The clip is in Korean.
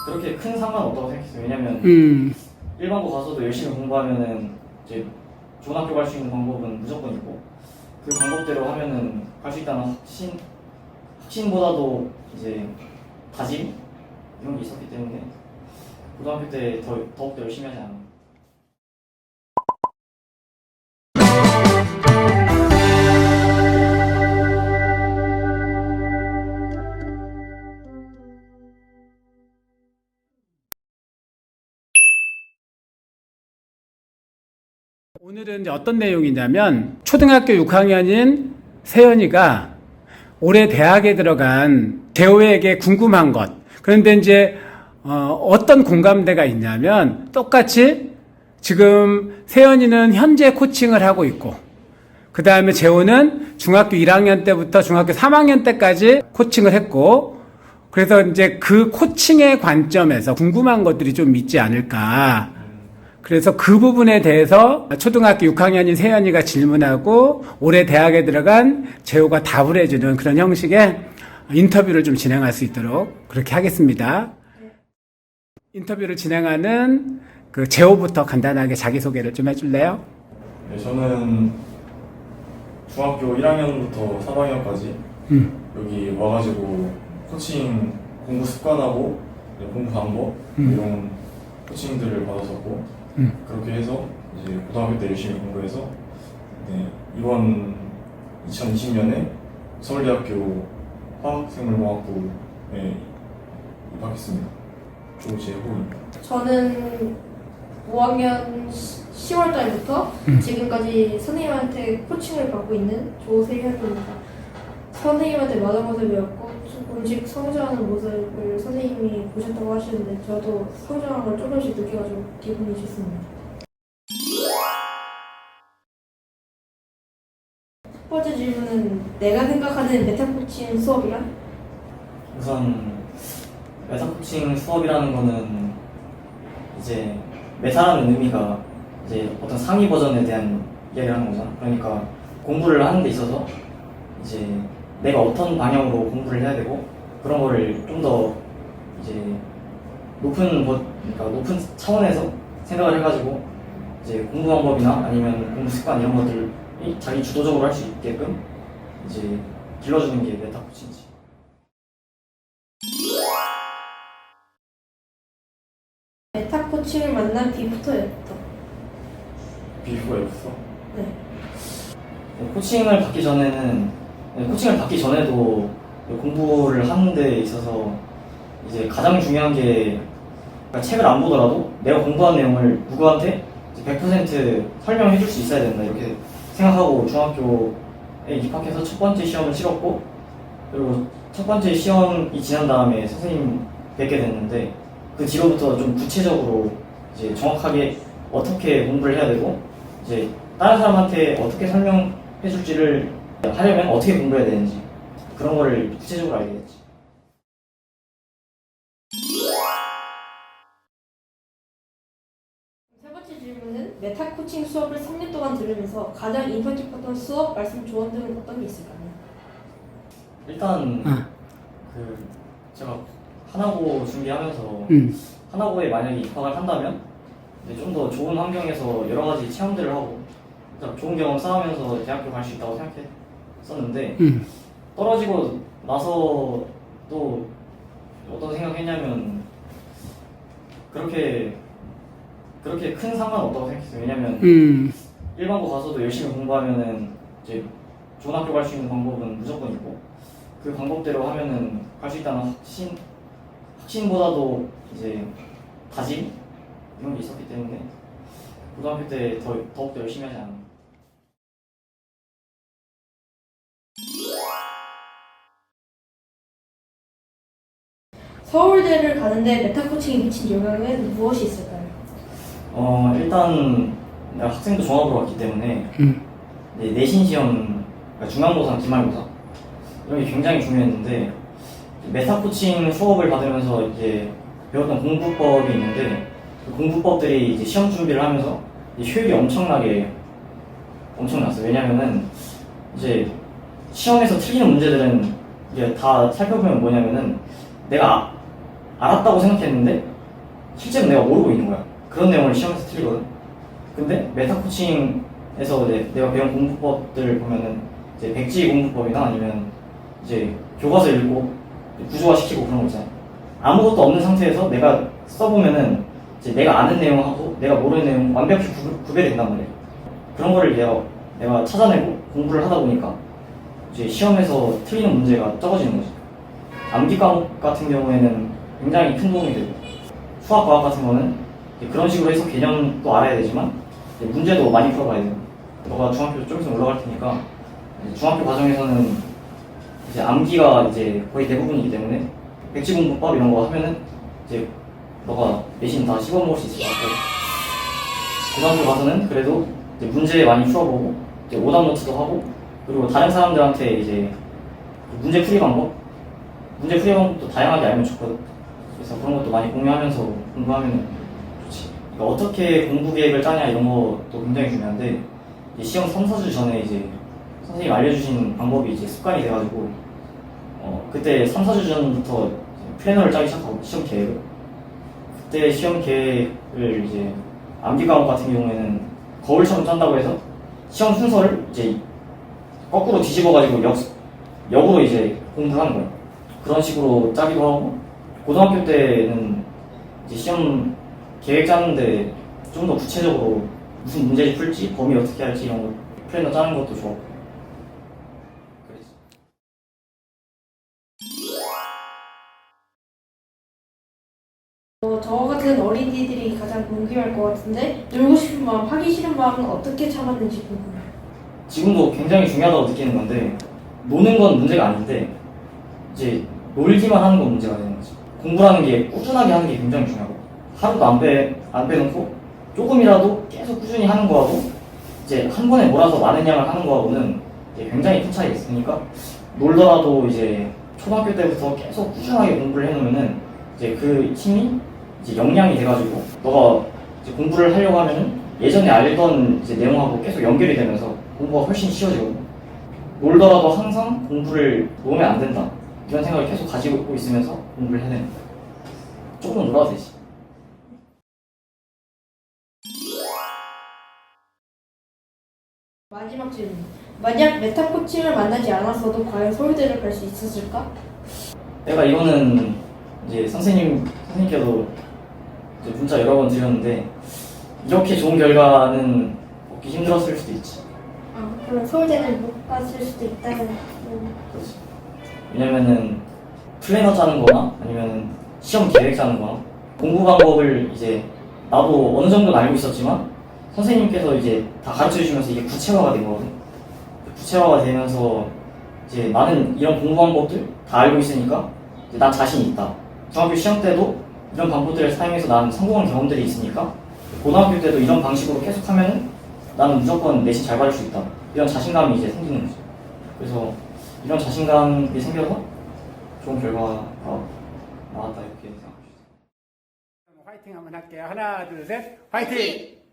그렇게 큰 상관 없다고 생각했어요. 왜냐면 일반고 가서도 열심히 공부하면은 이제 좋은 학교 갈 수 있는 방법은 무조건 있고 그 방법대로 하면은 갈 수 있다는 확신보다도 이제 다짐 이런 게 있었기 때문에 고등학교 때 더욱더 열심히 하지 않았나. 오늘은 이제 어떤 내용이냐면 초등학교 6학년인 세연이가 올해 대학에 들어간 재호에게 궁금한 것. 그런데 이제 어떤 공감대가 있냐면 똑같이 지금 세연이는 현재 코칭을 하고 있고 그 다음에 재호는 중학교 1학년 때부터 중학교 3학년 때까지 코칭을 했고 그래서 이제 그 코칭의 관점에서 궁금한 것들이 좀 있지 않을까. 그래서 그 부분에 대해서 초등학교 6학년인 세연이가 질문하고 올해 대학에 들어간 재호가 답을 해주는 그런 형식의 인터뷰를 좀 진행할 수 있도록 그렇게 하겠습니다. 인터뷰를 진행하는 그 재호부터 간단하게 자기소개를 좀 해줄래요? 네, 저는 중학교 1학년부터 3학년까지 여기 와가지고 코칭 공부 습관하고 공부 방법 이런 코칭들을 받았었고 그렇게 해서 이제 고등학교 때 열심히 공부해서 이번 2020년에 서울대학교 화학생물공학부에 입학했습니다. 조재호입니다. 저는 5학년 10월 달부터 지금까지 선생님한테 코칭을 받고 있는 조세현입니다. 선생님한테 많은 것을 배웠고 조금씩 성장하는 모습을 선생님이 보셨다고 하시는데 저도 성장한 걸 조금씩 느껴가지고 기분이 좋습니다. 첫 번째 질문은 내가 생각하는 메타코칭 수업이란? 우선 메타코칭 수업이라는 거는 이제 메타라는 의미가 이제 어떤 상위 버전에 대한 이야기를 하는 거잖아. 그러니까 공부를 하는 데 있어서 이제 내가 어떤 방향으로 공부를 해야 되고 그런 거를 좀 더 이제 높은 차원에서 생각을 해가지고 이제 공부 방법이나 아니면 공부 습관 이런 것들을 자기 주도적으로 할 수 있게끔 이제 길러주는 게 메타 코칭이지. 메타 코칭을 만난 뒤부터였다. 비포였어. 네. 코칭을 받기 전에도 공부를 하는 데 있어서 이제 가장 중요한 게 그러니까 책을 안 보더라도 내가 공부한 내용을 누구한테 100% 설명해 줄 수 있어야 된다 이렇게 생각하고 중학교에 입학해서 첫 번째 시험을 치렀고 그리고 첫 번째 시험이 지난 다음에 선생님 뵙게 됐는데 그 뒤로부터 좀 구체적으로 이제 정확하게 어떻게 공부를 해야 되고 이제 다른 사람한테 어떻게 설명해 줄지를 하려면 어떻게 공부해야 되는지 그런 거를 구체적으로 알게 됐지. 세 번째 질문은 메타 코칭 수업을 3년 동안 들으면서 가장 인상 깊었던 수업, 말씀, 조언 등은 어떤 게 있을까요? 일단 그 제가 하나고 준비하면서 하나고에 만약에 입학을 한다면 좀 더 좋은 환경에서 여러 가지 체험들을 하고 좋은 경험 쌓으면서 대학교 갈 수 있다고 생각했었는데 떨어지고 나서 또 어떤 생각했냐면 그렇게 큰 상관 없다고 생각했어요. 왜냐면 일반고 가서도 열심히 공부하면은 이제 좋은 학교 갈 수 있는 방법은 무조건 있고 그 방법대로 하면은 갈 수 있다는 확신보다도 이제 다짐 이런 게 있었기 때문에 고등학교 때 더욱더 열심히 하지 않았나. 서울대를 가는데 메타 코칭이 미친 영향은 무엇이 있을까요? 일단 내가 학생부 종합으로 왔기 때문에 이제 내신 시험, 그러니까 중간고사, 기말고사 이런 게 굉장히 중요했는데 메타 코칭 수업을 받으면서 이제 배웠던 공부법이 있는데 그 공부법들이 이제 시험 준비를 하면서 효율이 엄청났어요. 왜냐면은 이제 시험에서 틀리는 문제들은 이제 다 살펴보면 뭐냐면은 내가 알았다고 생각했는데 실제로 내가 모르고 있는 거야. 그런 내용을 시험에서 틀리거든. 근데 메타 코칭에서 이제 내가 배운 공부법들 보면은 이제 백지 공부법이나 아니면 이제 교과서 읽고 구조화시키고 그런 거 있잖아. 아무것도 없는 상태에서 내가 써보면은 이제 내가 아는 내용하고 내가 모르는 내용 완벽히 구별이 된단 말이야. 그런 거를 내가 찾아내고 공부를 하다 보니까 이제 시험에서 틀리는 문제가 적어지는 거지. 암기 과목 같은 경우에는 굉장히 큰 도움이 되고, 수학, 과학 같은 거는 이제 그런 식으로 해서 개념도 알아야 되지만 이제 문제도 많이 풀어봐야 돼요. 너가 중학교 좀 있으면 올라갈 테니까 이제 중학교 과정에서는 이제 암기가 이제 거의 대부분이기 때문에 백지공부법 이런 거 하면은 이제 너가 내신 다 씹어먹을 수 있을 것 같고, 고등학교 가서는 그래도 이제 문제 많이 풀어보고 이제 오답 노트도 하고, 그리고 다른 사람들한테 이제 문제 풀이 방법도 다양하게 알면 좋거든. 그래서 그런 것도 많이 공유하면서 공부하면 좋지. 그러니까 어떻게 공부 계획을 짜냐 이런 것도 굉장히 중요한데, 이제 시험 3, 4주 전에 이제 선생님이 알려주신 방법이 이제 습관이 돼가지고 그때 3, 4주 전부터 플래너를 짜기 시작하고 시험 계획을. 그때 시험 계획을 이제 암기 과목 같은 경우에는 거울처럼 짠다고 해서 시험 순서를 이제 거꾸로 뒤집어가지고 역으로 이제 공부를 하는 거예요. 그런 식으로 짜기도 하고, 고등학교 때는 이제 시험 계획 짜는데 좀 더 구체적으로 무슨 문제를 풀지, 범위 어떻게 할지 이런 거 플래너 짜는 것도 좋았고 그랬어. 저 같은 어린이들이 가장 궁금할 것 같은데, 놀고 싶은 마음, 하기 싫은 마음은 어떻게 참았는지 궁금해요. 지금도 굉장히 중요하다고 느끼는 건데, 노는 건 문제가 아닌데 이제 놀기만 하는 건 문제가 되는 거지. 공부라는 게 꾸준하게 하는 게 굉장히 중요하고, 하루도 안 빼놓고 조금이라도 계속 꾸준히 하는 거하고 이제 한 번에 몰아서 많은 양을 하는 거하고는 이제 굉장히 큰 차이가 있으니까, 놀더라도 이제 초등학교 때부터 계속 꾸준하게 공부를 해놓으면은 이제 그 힘이 이제 역량이 돼가지고 너가 이제 공부를 하려고 하면은 예전에 알던 이제 내용하고 계속 연결이 되면서 공부가 훨씬 쉬워지거든. 놀더라도 항상 공부를 놓으면 안 된다, 이런 생각을 계속 가지고 있으면서 공부를 해야 되는 거야. 조금은 놀아도 되지. 마지막 질문. 만약 메타 코칭을 만나지 않았어도 과연 서울대를 갈 수 있었을까? 내가 이거는 이제 선생님께도 이제 문자 여러 번 드렸는데, 이렇게 좋은 결과는 얻기 힘들었을 수도 있지. 그럼 서울대는 못 갔을 수도 있다는. 그렇지. 왜냐면은 플래너 짜는 거나 아니면 시험 계획 짜는 거나 공부 방법을 이제 나도 어느 정도는 알고 있었지만 선생님께서 이제 다 가르쳐 주시면서 이게 구체화가 된 거거든. 구체화가 되면서 이제 나는 이런 공부 방법들 다 알고 있으니까 이제 난 자신이 있다. 중학교 시험 때도 이런 방법들을 사용해서 나는 성공한 경험들이 있으니까 고등학교 때도 이런 방식으로 계속 하면은 나는 무조건 내신 잘 받을 수 있다. 이런 자신감이 이제 생기는 거죠. 그래서 이런 자신감이 생겨서 좋은 결과가 나왔다, 이렇게 생각합니다. 화이팅 한번 할게요. 하나, 둘, 셋, 화이팅!